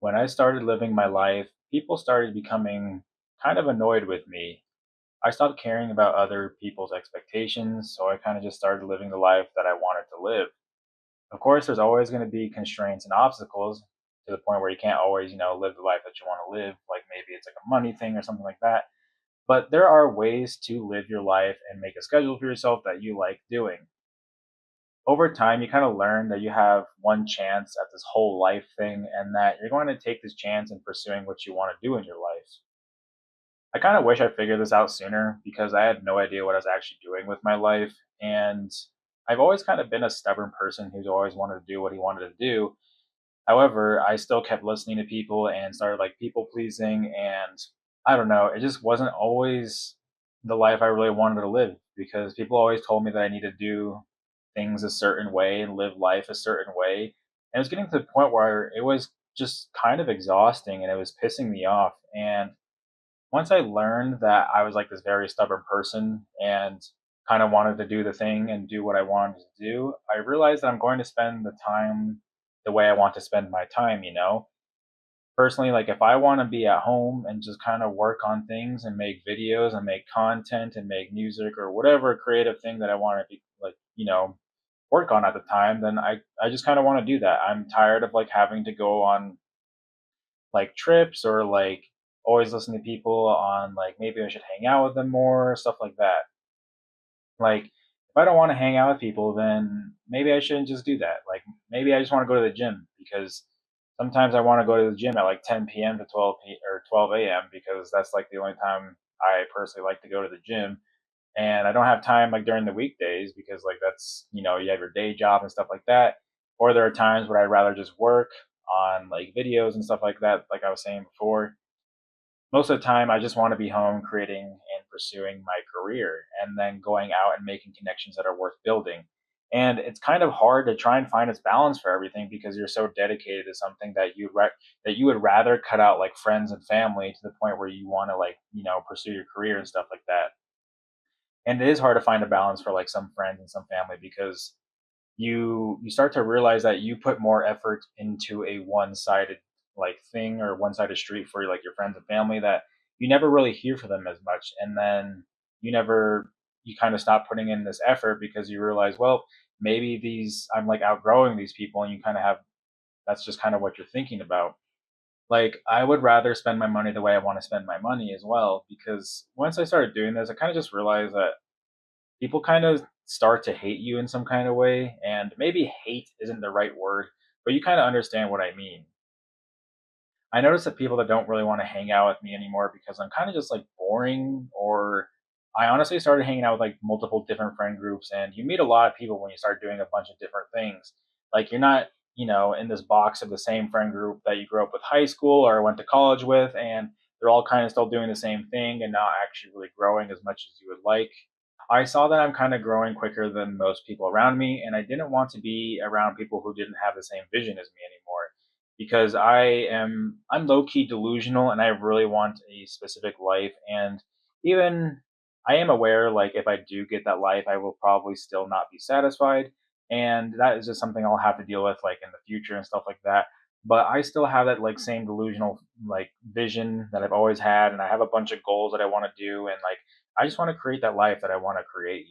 When I started living my life, people started becoming kind of annoyed with me. I stopped caring about other people's expectations, so I kind of just started living the life that I wanted to live. Of course, there's always going to be constraints and obstacles to the point where you can't always, live the life that you want to live. Like maybe it's like a money thing or something like that. But there are ways to live your life and make a schedule for yourself that you like doing. Over time, you kind of learn that you have one chance at this whole life thing and that you're going to take this chance in pursuing what you want to do in your life. I kind of wish I figured this out sooner because I had no idea what I was actually doing with my life. And I've always kind of been a stubborn person who's always wanted to do what he wanted to do. However, I still kept listening to people and started like people pleasing. And I don't know, it just wasn't always the life I really wanted to live because people always told me that I need to do things a certain way and live life a certain way. And it was getting to the point where it was just kind of exhausting and it was pissing me off. And once I learned that I was like this very stubborn person and kind of wanted to do the thing and do what I wanted to do, I realized that I'm going to spend the time the way I want to spend my time. Personally, like if I want to be at home and just kind of work on things and make videos and make content and make music or whatever creative thing that I want to be like, work on at the time, then I just kind of want to do that. I'm tired of like having to go on like trips or like always listen to people on like maybe I should hang out with them more, stuff like that. Like if I don't want to hang out with people, then maybe I shouldn't just do that. Like maybe I just want to go to the gym because sometimes I want to go to the gym at like 10 p.m. to 12 a.m. because that's like the only time I personally like to go to the gym. And I don't have time like during the weekdays because like that's you have your day job and stuff like that. Or there are times where I'd rather just work on like videos and stuff like that, like I was saying before. Most of the time I just want to be home creating and pursuing my career and then going out and making connections that are worth building. And it's kind of hard to try and find its balance for everything because you're so dedicated to something that that you would rather cut out like friends and family to the point where you want to like pursue your career and stuff like that. And it is hard to find a balance for like some friends and some family because you start to realize that you put more effort into a one-sided like thing or one-sided street for like your friends and family that you never really hear from them as much, and then you kind of stop putting in this effort because you realize, well, maybe these I'm like outgrowing these people, and you kind of have that's just kind of what you're thinking about. Like I would rather spend my money the way I want to spend my money as well, because once I started doing this I kind of just realized that people kind of start to hate you in some kind of way. And maybe hate isn't the right word, but you kind of understand what I mean. I notice that people that don't really want to hang out with me anymore because I'm kind of just like boring, or I honestly started hanging out with like multiple different friend groups, and you meet a lot of people when you start doing a bunch of different things. Like you're not, in this box of the same friend group that you grew up with high school or went to college with, and they're all kind of still doing the same thing and not actually really growing as much as you would like. I saw that I'm kind of growing quicker than most people around me, and I didn't want to be around people who didn't have the same vision as me anymore because I'm low key delusional and I really want a specific life. And even I am aware like if I do get that life I will probably still not be satisfied, and that is just something I'll have to deal with like in the future and stuff like that. But I still have that like same delusional like vision that I've always had, and I have a bunch of goals that I want to do, and like I just want to create that life that I want to create.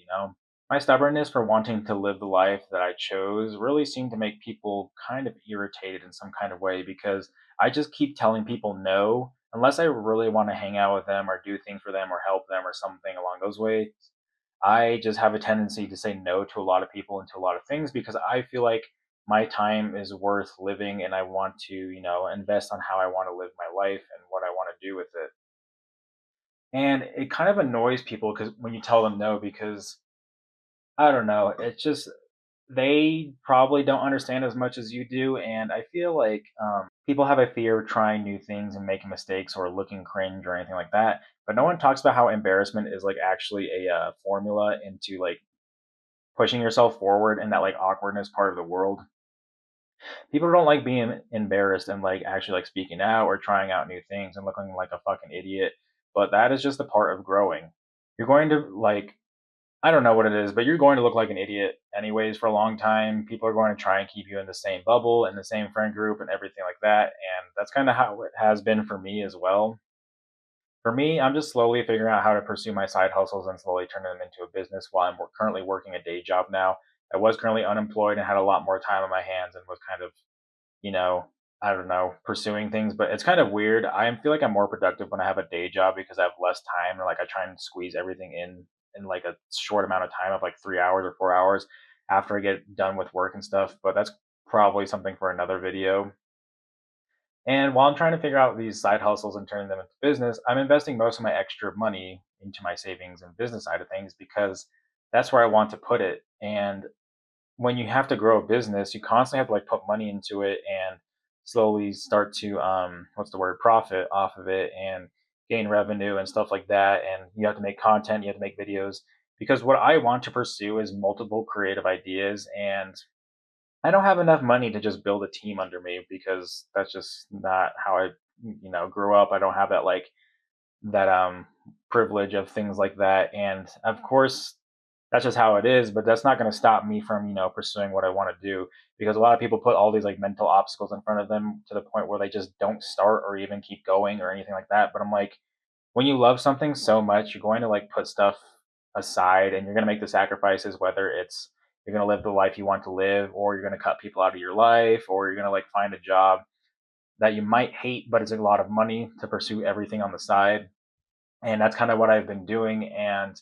My stubbornness for wanting to live the life that I chose really seemed to make people kind of irritated in some kind of way because I just keep telling people no unless I really want to hang out with them or do things for them or help them or something along those ways. I just have a tendency to say no to a lot of people and to a lot of things because I feel like my time is worth living and I want to, invest on how I want to live my life and what I want to do with it. And it kind of annoys people because when you tell them no, because I don't know, it's just they probably don't understand as much as you do, and I feel like people have a fear of trying new things and making mistakes or looking cringe or anything like that. But no one talks about how embarrassment is like actually a formula into like pushing yourself forward and that like awkwardness part of the world. People don't like being embarrassed and like actually like speaking out or trying out new things and looking like a fucking idiot. But that is just a part of growing. You're going to like I don't know what it is, but you're going to look like an idiot anyways for a long time. People are going to try and keep you in the same bubble, in the same friend group, and everything like that. And that's kind of how it has been for me as well. For me, I'm just slowly figuring out how to pursue my side hustles and slowly turn them into a business while I'm currently working a day job now. I was currently unemployed and had a lot more time on my hands and was kind of, you know, I don't know, pursuing things, but it's kind of weird. I feel like I'm more productive when I have a day job because I have less time and like I try and squeeze everything in like a short amount of time of like 3 hours or 4 hours after I get done with work and stuff. But that's probably something for another video. And while I'm trying to figure out these side hustles and turning them into business, I'm investing most of my extra money into my savings and business side of things because that's where I want to put it. And when you have to grow a business, you constantly have to like put money into it and slowly start to what's the word, profit off of it and gain revenue and stuff like that. And you have to make content, you have to make videos because what I want to pursue is multiple creative ideas, and I don't have enough money to just build a team under me because that's just not how I, grew up. I don't have that like that privilege of things like that. And of course, that's just how it is, but that's not going to stop me from, pursuing what I want to do because a lot of people put all these like mental obstacles in front of them to the point where they just don't start or even keep going or anything like that. But I'm like, when you love something so much, you're going to like put stuff aside and you're going to make the sacrifices, whether it's you're going to live the life you want to live, or you're going to cut people out of your life, or you're going to like find a job that you might hate, but it's a lot of money to pursue everything on the side. And that's kind of what I've been doing. And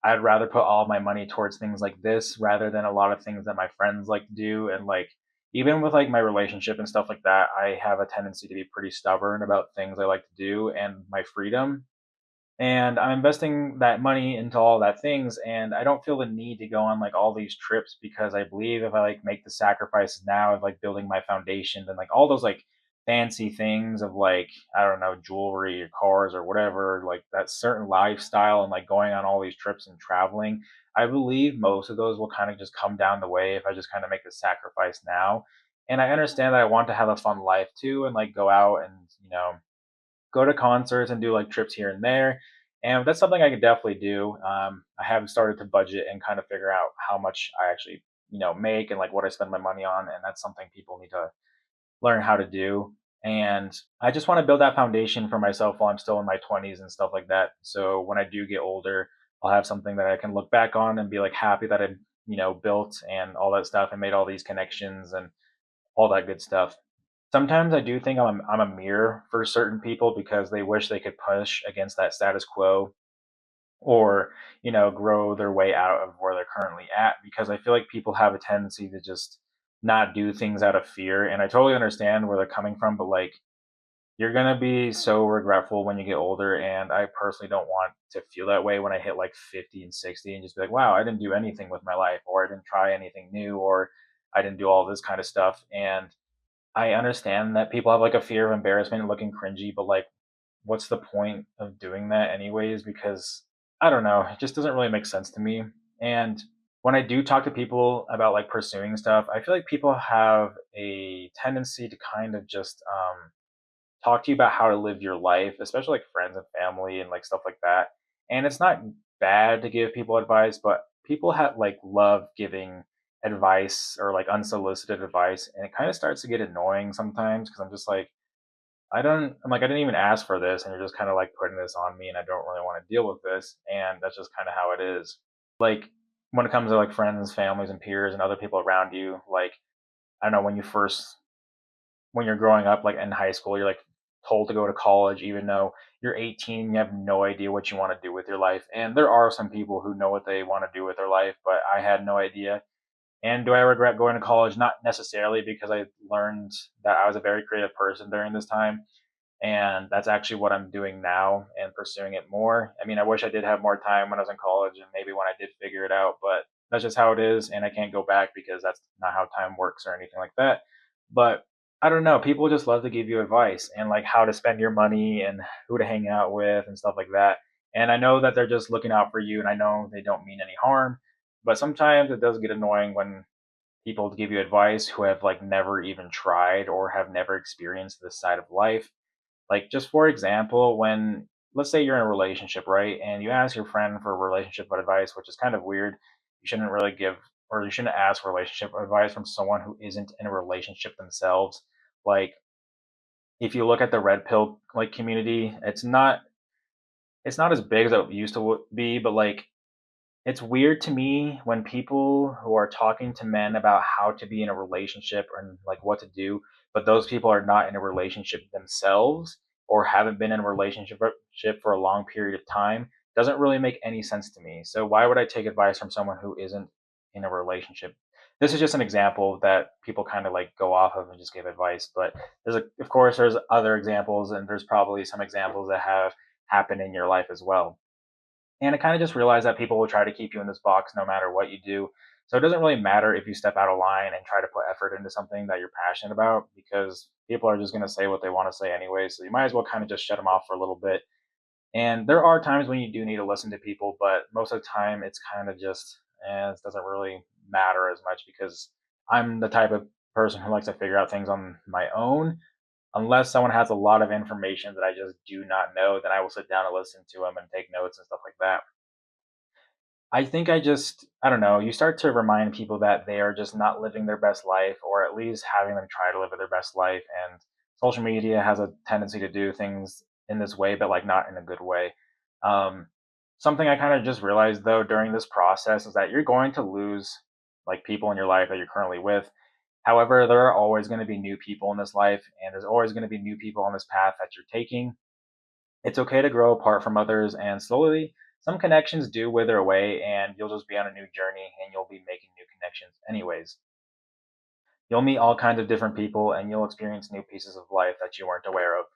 I'd rather put all my money towards things like this rather than a lot of things that my friends like to do. And like, even with like my relationship and stuff like that, I have a tendency to be pretty stubborn about things I like to do and my freedom, and I'm investing that money into all that things, and I don't feel the need to go on like all these trips because I believe if I like make the sacrifices now of like building my foundation, then like all those like fancy things of like, I don't know, jewelry or cars or whatever, like that certain lifestyle and like going on all these trips and traveling, I believe most of those will kind of just come down the way if I just kind of make the sacrifice now. And I understand that I want to have a fun life too and like go out and, go to concerts and do like trips here and there. And that's something I could definitely do. I have started to budget and kind of figure out how much I actually, make and like what I spend my money on. And that's something people need to learn how to do. And I just want to build that foundation for myself while I'm still in my 20s and stuff like that. So when I do get older, I'll have something that I can look back on and be like happy that I, built and all that stuff and made all these connections and all that good stuff. Sometimes I do think I'm a mirror for certain people because they wish they could push against that status quo or, grow their way out of where they're currently at because I feel like people have a tendency to just not do things out of fear. And I totally understand where they're coming from, but like you're gonna be so regretful when you get older. And I personally don't want to feel that way when I hit like 50 and 60 and just be like, wow, I didn't do anything with my life, or I didn't try anything new, or I didn't do all this kind of stuff. And I understand that people have like a fear of embarrassment and looking cringy, but like, what's the point of doing that anyways? Because I don't know, it just doesn't really make sense to me. And when I do talk to people about like pursuing stuff, I feel like people have a tendency to kind of just talk to you about how to live your life, especially like friends and family and like stuff like that. And it's not bad to give people advice, but people have like love giving advice or like unsolicited advice, and it kind of starts to get annoying sometimes because I'm just like, I'm like, I didn't even ask for this, and you're just kind of like putting this on me, and I don't really want to deal with this, and that's just kind of how it is. Like when it comes to like friends, families, and peers, and other people around you, like I don't know, when you're growing up, like in high school, you're like told to go to college, even though you're 18, you have no idea what you want to do with your life. And there are some people who know what they want to do with their life, but I had no idea. And do I regret going to college? Not necessarily, because I learned that I was a very creative person during this time. And that's actually what I'm doing now and pursuing it more. I mean, I wish I did have more time when I was in college and maybe when I did figure it out, but that's just how it is. And I can't go back because that's not how time works or anything like that. But I don't know. People just love to give you advice and like how to spend your money and who to hang out with and stuff like that. And I know that they're just looking out for you, and I know they don't mean any harm. But sometimes it does get annoying when people give you advice who have like never even tried or have never experienced this side of life. Like just for example, when let's say you're in a relationship, right? And you ask your friend for relationship advice, which is kind of weird. You shouldn't really give, or you shouldn't ask relationship advice from someone who isn't in a relationship themselves. Like, if you look at the red pill like community, it's not as big as it used to be, but like it's weird to me when people who are talking to men about how to be in a relationship and like what to do, but those people are not in a relationship themselves or haven't been in a relationship for a long period of time doesn't really make any sense to me. So why would I take advice from someone who isn't in a relationship? This is just an example that people kind of like go off of and just give advice, but of course there's other examples, and there's probably some examples that have happened in your life as well. And I kind of just realized that people will try to keep you in this box no matter what you do. So it doesn't really matter if you step out of line and try to put effort into something that you're passionate about, because people are just going to say what they want to say anyway. So you might as well kind of just shut them off for a little bit. And there are times when you do need to listen to people, but most of the time it's kind of just, it doesn't really matter as much because I'm the type of person who likes to figure out things on my own. Unless someone has a lot of information that I just do not know, then I will sit down and listen to them and take notes and stuff like that. I think I don't know, you start to remind people that they are just not living their best life, or at least having them try to live their best life. And social media has a tendency to do things in this way, but like not in a good way. Um, Something I kind of just realized though during this process is that you're going to lose like people in your life that you're currently with. However, there are always going to be new people in this life, and there's always going to be new people on this path that you're taking. It's okay to grow apart from others, and slowly, some connections do wither away, and you'll just be on a new journey and you'll be making new connections anyways. You'll meet all kinds of different people and you'll experience new pieces of life that you weren't aware of.